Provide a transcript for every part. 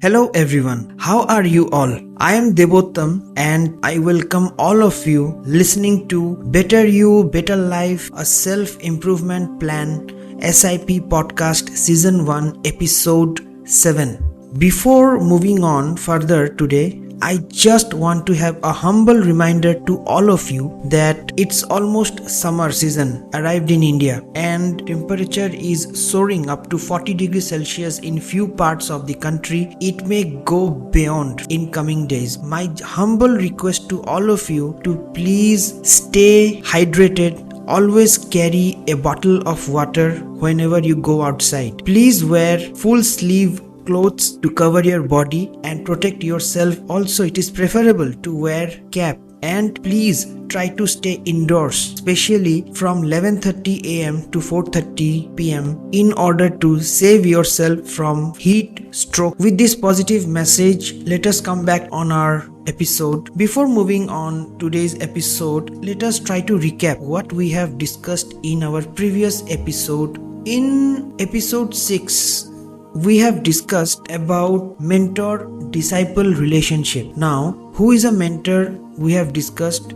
Hello everyone, how are you all? I am Debottam and I welcome all of you listening to Better You, Better Life, a self-improvement plan SIP podcast season 1 episode 7. Before moving on further today, I just want to have a humble reminder to all of you that it's almost summer season arrived in India and temperature is soaring up to 40 degrees Celsius in few parts of the country. It may go beyond in coming days. My humble request to all of you to please stay hydrated. Always carry a bottle of water whenever you go outside. Please wear full sleeve clothes to cover your body and protect yourself. Also, it is preferable to wear cap, and please try to stay indoors, especially from 11:30 am to 4:30 pm in order to save yourself from heat stroke. With this positive message, let us come back on our episode. Before moving on today's episode, let us try to recap what we have discussed in our previous episode. In episode 6, we have discussed about mentor-disciple relationship. Now, who is a mentor? We have discussed,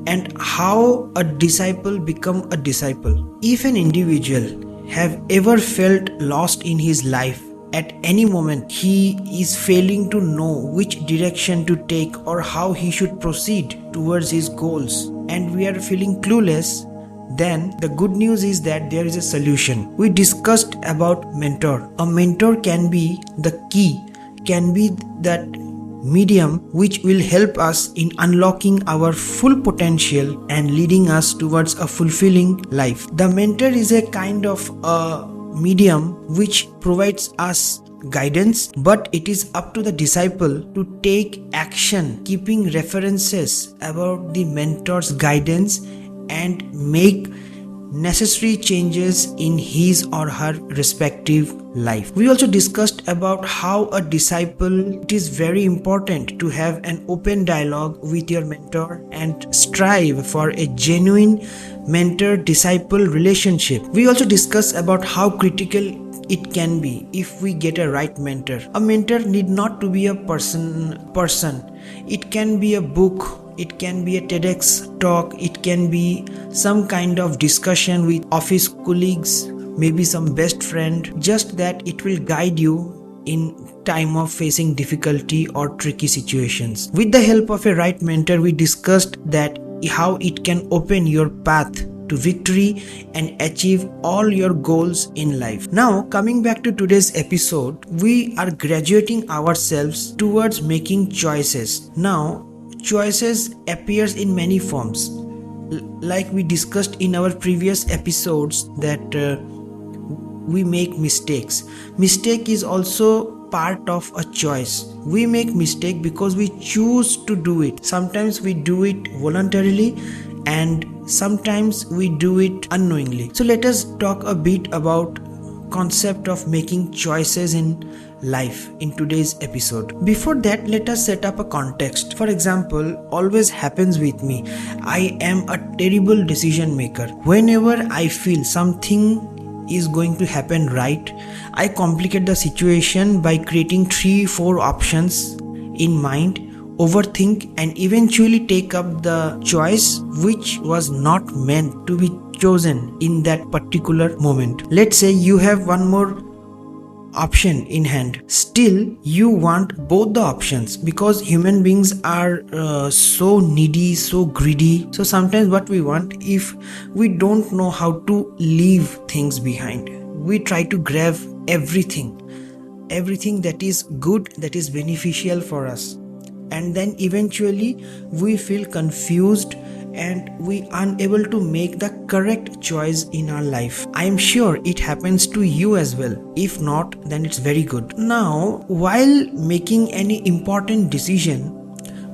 and how a disciple become a disciple. If an individual have ever felt lost in his life, at any moment he is failing to know which direction to take or how he should proceed towards his goals, and we are feeling clueless, then the good news is that there is a solution. We discussed about mentor. A mentor can be the key, can be that medium which will help us in unlocking our full potential and leading us towards a fulfilling life. The mentor is a kind of a medium which provides us guidance, but it is up to the disciple to take action, keeping references about the mentor's guidance and make necessary changes in his or her respective life. We also discussed about how a disciple, it is very important to have an open dialogue with your mentor and strive for a genuine mentor-disciple relationship. We also discussed about how critical it can be if we get a right mentor. A mentor need not to be a person. It can be a book, it can be a TEDx talk, it can be some kind of discussion with office colleagues, maybe some best friend, just that it will guide you in time of facing difficulty or tricky situations. With the help of a right mentor, we discussed that how it can open your path to victory and achieve all your goals in life. Now, coming back to today's episode, we are graduating ourselves towards making choices. Now, choices appears in many forms. Like we discussed in our previous episodes that we make mistakes. Mistake is also part of a choice. We make mistake because we choose to do it. Sometimes we do it voluntarily and sometimes we do it unknowingly. So let us talk a bit about concept of making choices in life in today's episode. Before that, let us set up a context. For example, always happens with me. I am a terrible decision maker. Whenever I feel something is going to happen right, I complicate the situation by creating 3-4 options in mind, overthink, and eventually take up the choice which was not meant to be chosen in that particular moment. Let's say you have one more option in hand, still you want both the options because human beings are so needy, so greedy. So sometimes what we want, if we don't know how to leave things behind, we try to grab everything that is good, that is beneficial for us, and then eventually we feel confused and we unable to make the correct choice in our life. I am sure it happens to you as well. If not, then it's very good. Now, while making any important decision,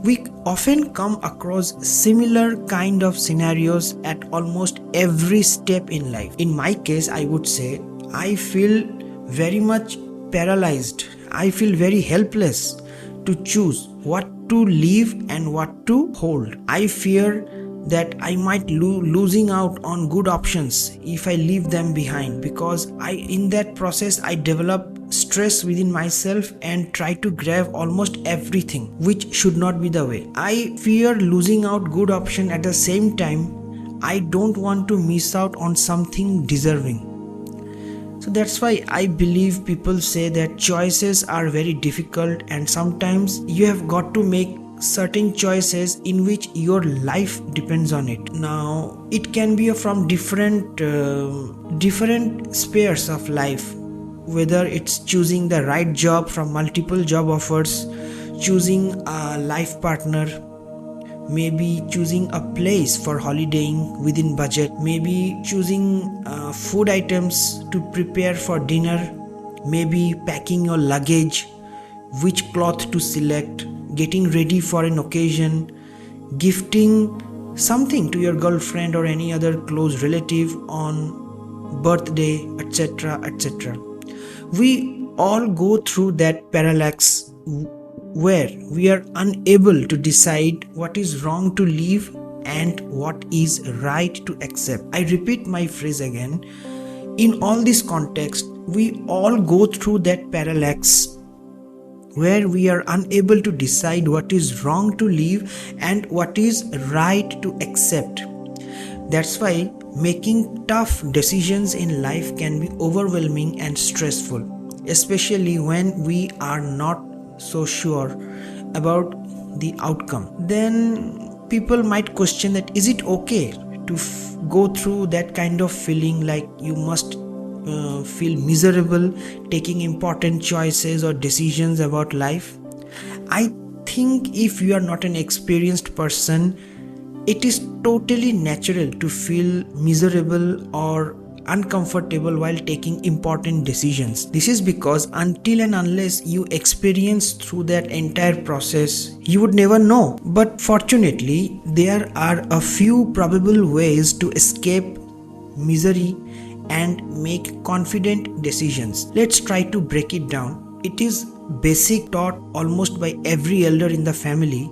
we often come across similar kind of scenarios at almost every step in life. In my case, I would say I feel very much paralyzed. I feel very helpless to choose what to leave and what to hold. I fear that I might losing out on good options if I leave them behind, because in that process I develop stress within myself and try to grab almost everything, which should not be the way. I fear losing out good option. At the same time, I don't want to miss out on something deserving. So that's why I believe people say that choices are very difficult, and sometimes you have got to make certain choices in which your life depends on it. Now it can be from different spheres of life, whether it's choosing the right job from multiple job offers, choosing a life partner, maybe choosing a place for holidaying within budget, maybe choosing food items to prepare for dinner, maybe packing your luggage, which cloth to select, getting ready for an occasion, gifting something to your girlfriend or any other close relative on birthday, etc., etc. We all go through that parallax where we are unable to decide what is wrong to leave and what is right to accept. I repeat my phrase again. In all this context, we all go through that parallax where we are unable to decide what is wrong to leave and what is right to accept. That's why making tough decisions in life can be overwhelming and stressful, especially when we are not so sure about the outcome. Then people might question that, is it okay to go through that kind of feeling, like you must feel miserable taking important choices or decisions about life? I think if you are not an experienced person, it is totally natural to feel miserable or uncomfortable while taking important decisions. This is because until and unless you experience through that entire process, you would never know. But fortunately, there are a few probable ways to escape misery and make confident decisions. Let's try to break it down. It is basic, taught almost by every elder in the family.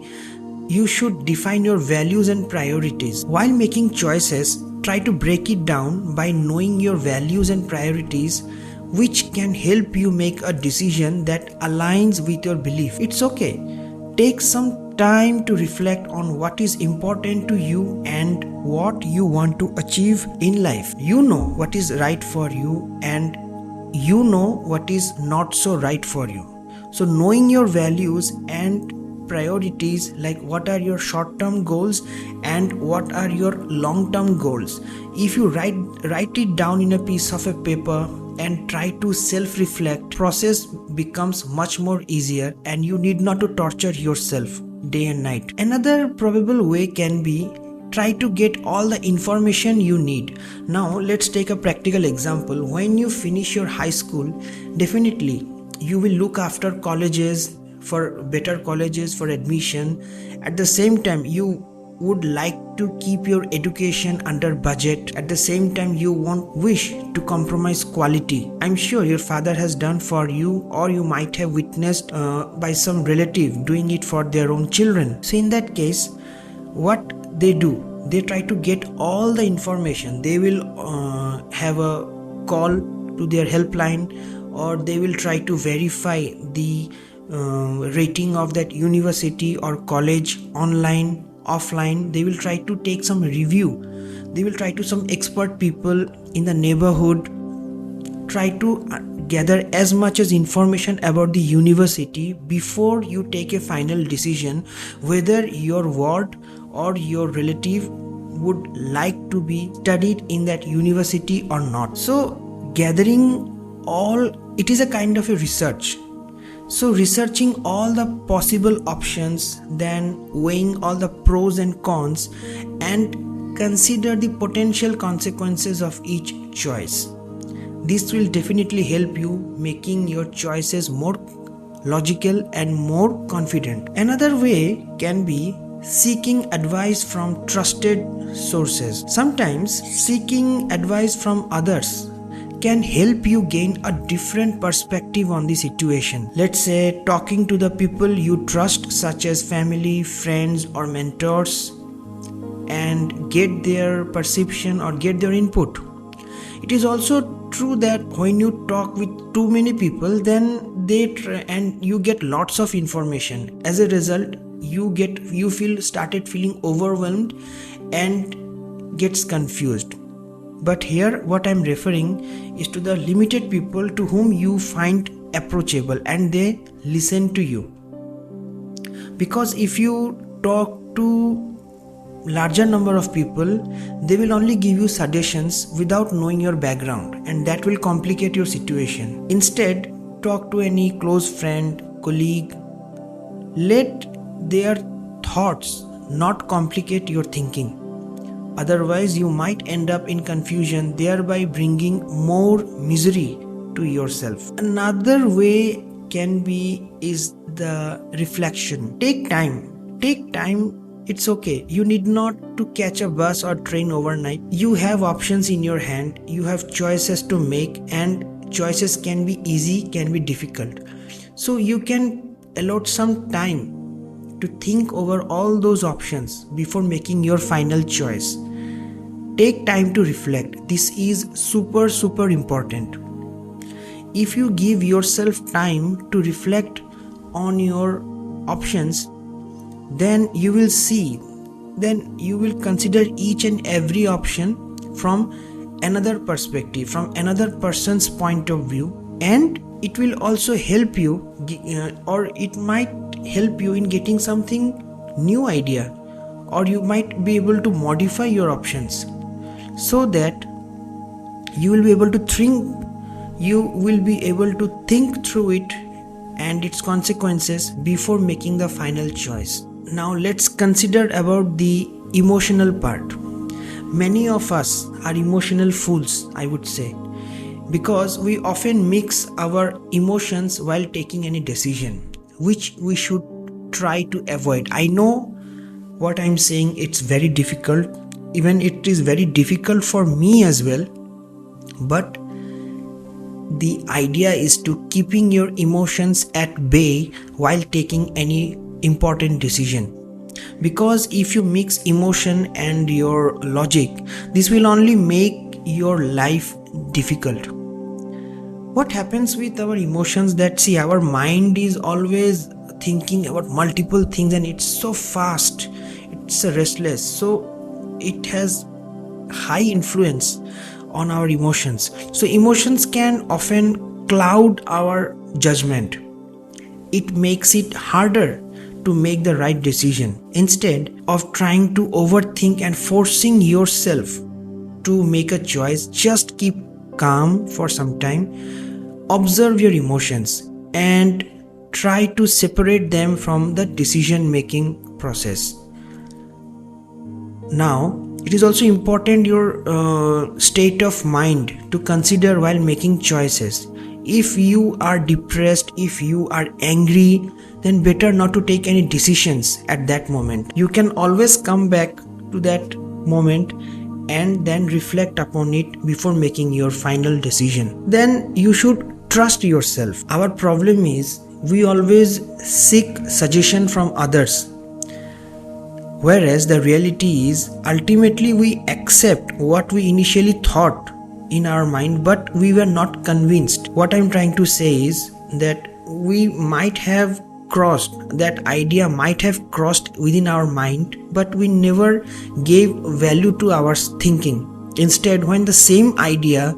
You should define your values and priorities. While making choices, try to break it down by knowing your values and priorities, which can help you make a decision that aligns with your belief. It's okay. Take some time to reflect on what is important to you and what you want to achieve in life. You know what is right for you and you know what is not so right for you. So knowing your values and priorities, like what are your short-term goals and what are your long-term goals, if you write it down in a piece of a paper and try to self-reflect, process becomes much more easier and you need not to torture yourself day and night. Another probable way can be try to get all the information you need. Now let's take a practical example. When you finish your high school, definitely you will look after colleges, for better colleges for admission. At the same time, you would like to keep your education under budget. At the same time, you won't wish to compromise quality. I'm sure your father has done for you, or you might have witnessed by some relative doing it for their own children. So in that case, what they do, they try to get all the information. They will have a call to their helpline, or they will try to verify the rating of that university or college online, offline. They will try to take some review. They will try to some expert people in the neighborhood, try to gather as much as information about the university before you take a final decision whether your ward or your relative would like to be studied in that university or not. So gathering all, it is a kind of a research. So researching all the possible options, then weighing all the pros and cons, and consider the potential consequences of each choice. This will definitely help you making your choices more logical and more confident. Another way can be seeking advice from trusted sources. Sometimes seeking advice from others can help you gain a different perspective on the situation. Let's say talking to the people you trust, such as family, friends or mentors, and get their perception or get their input. It is also true that when you talk with too many people, then and you get lots of information. As a result, you started feeling overwhelmed and gets confused. But here what I'm referring is to the limited people to whom you find approachable and they listen to you. Because if you talk to larger number of people, they will only give you suggestions without knowing your background, and that will complicate your situation. Instead, talk to any close friend, colleague. Let their thoughts not complicate your thinking. Otherwise, you might end up in confusion, thereby bringing more misery to yourself. Another way is the reflection. Take time. It's okay. You need not to catch a bus or train overnight. You have options in your hand. You have choices to make, and choices can be easy, can be difficult. So you can allot some time to think over all those options before making your final choice. Take time to reflect. This is super important. If you give yourself time to reflect on your options, then you will consider each and every option from another perspective, from another person's point of view, and it will also help you, or it might help you in getting something new idea, or you might be able to modify your options so that you will be able to think through it and its consequences before making the final choice. Now let's consider about the emotional part. Many of us are emotional fools, I would say, because we often mix our emotions while taking any decision, which we should try to avoid. I know what I'm saying, it's very difficult. Even it is very difficult for me as well. But the idea is to keeping your emotions at bay while taking any important decision. Because if you mix emotion and your logic, this will only make your life difficult. What happens with our emotions, that our mind is always thinking about multiple things, and it's so fast, it's restless, so it has high influence on our emotions. So emotions can often cloud our judgment. It makes it harder to make the right decision. Instead of trying to overthink and forcing yourself to make a choice, just keep calm for some time, observe your emotions, and try to separate them from the decision making process. Now, it is also important your state of mind to consider while making choices. If you are depressed, if you are angry, then better not to take any decisions at that moment. You can always come back to that moment and then reflect upon it before making your final decision. Then you should trust yourself. Our problem is we always seek suggestion from others, whereas the reality is ultimately we accept what we initially thought in our mind, but we were not convinced. What I'm trying to say is that we might have that idea might have crossed within our mind, but we never gave value to our thinking. Instead, when the same idea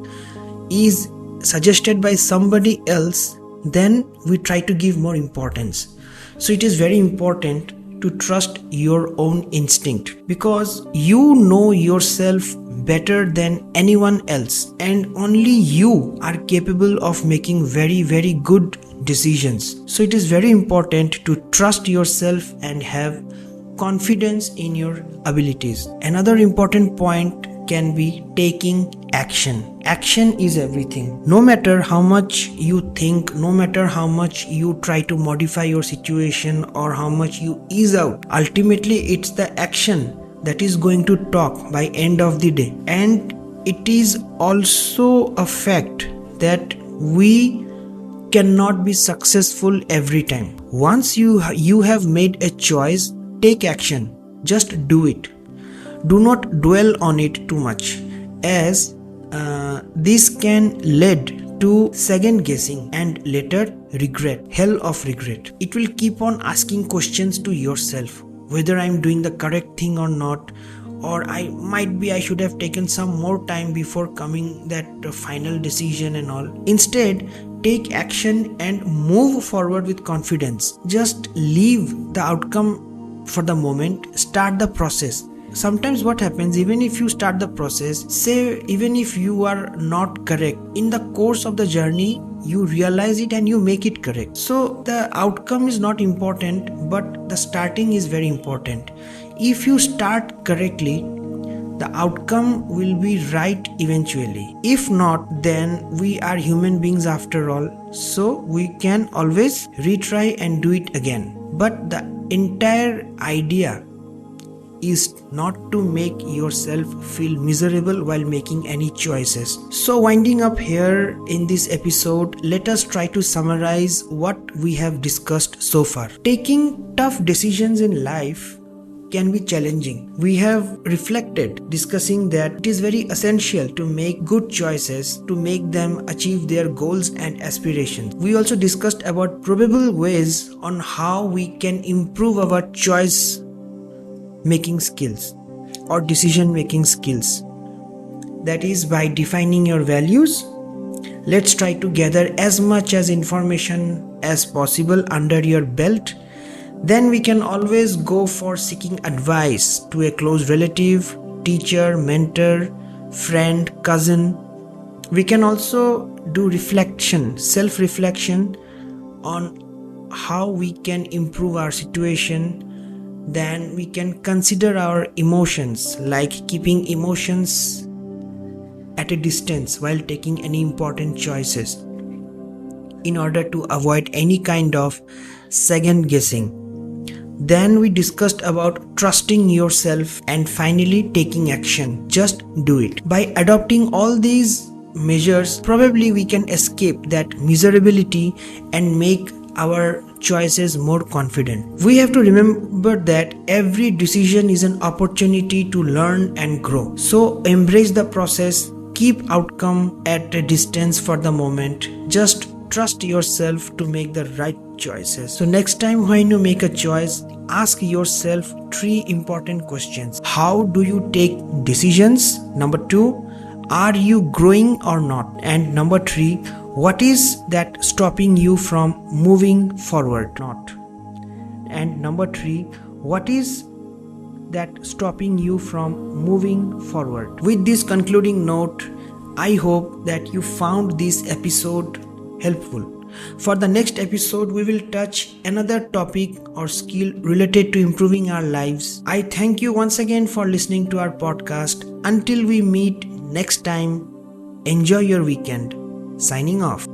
is suggested by somebody else, then we try to give more importance. So it is very important to trust your own instinct, because you know yourself better than anyone else, and only you are capable of making very good decisions. So it is very important to trust yourself and have confidence in your abilities. Another important point can be taking action. Action is everything. No matter how much you think, no matter how much you try to modify your situation or how much you ease out, ultimately it's the action that is going to talk by end of the day. And it is also a fact that we cannot be successful every time. Once you have made a choice, take action. Just do it. Do not dwell on it too much, as This can lead to second guessing and later regret, hell of regret. It will keep on asking questions to yourself, whether I'm doing the correct thing or not, or I should have taken some more time before coming that final decision and all. Instead, take action and move forward with confidence. Just leave the outcome for the moment, start the process. Sometimes what happens, even if you start the process, say even if you are not correct, in the course of the journey you realize it and you make it correct. So the outcome is not important, but the starting is very important. If you start correctly, the outcome will be right eventually. If not, then we are human beings after all, so we can always retry and do it again. But the entire idea is not to make yourself feel miserable while making any choices. So winding up here in this episode, let us try to summarize what we have discussed so far. Taking tough decisions in life can be challenging. We have reflected discussing that it is very essential to make good choices to make them achieve their goals and aspirations. We also discussed about probable ways on how we can improve our choice making skills or decision making skills. That is by defining your values. Let's try to gather as much as information as possible under your belt. Then we can always go for seeking advice to a close relative, teacher, mentor, friend, cousin. We can also do reflection, self-reflection on how we can improve our situation. Then we can consider our emotions, like keeping emotions at a distance while taking any important choices in order to avoid any kind of second guessing. Then we discussed about trusting yourself and finally taking action. Just do it. By adopting all these measures, probably we can escape that miserability and make our choices more confident. We have to remember that every decision is an opportunity to learn and grow. So embrace the process, keep outcome at a distance for the moment. Just trust yourself to make the right choices. So next time when you make a choice, ask yourself 3 important questions. How do you take decisions? Number 2, are you growing or not? And number 3, what is that stopping you from moving forward? Not. And number 3, what is that stopping you from moving forward? With this concluding note, I hope that you found this episode helpful. For the next episode, we will touch another topic or skill related to improving our lives. I thank you once again for listening to our podcast. Until we meet next time, enjoy your weekend. Signing off.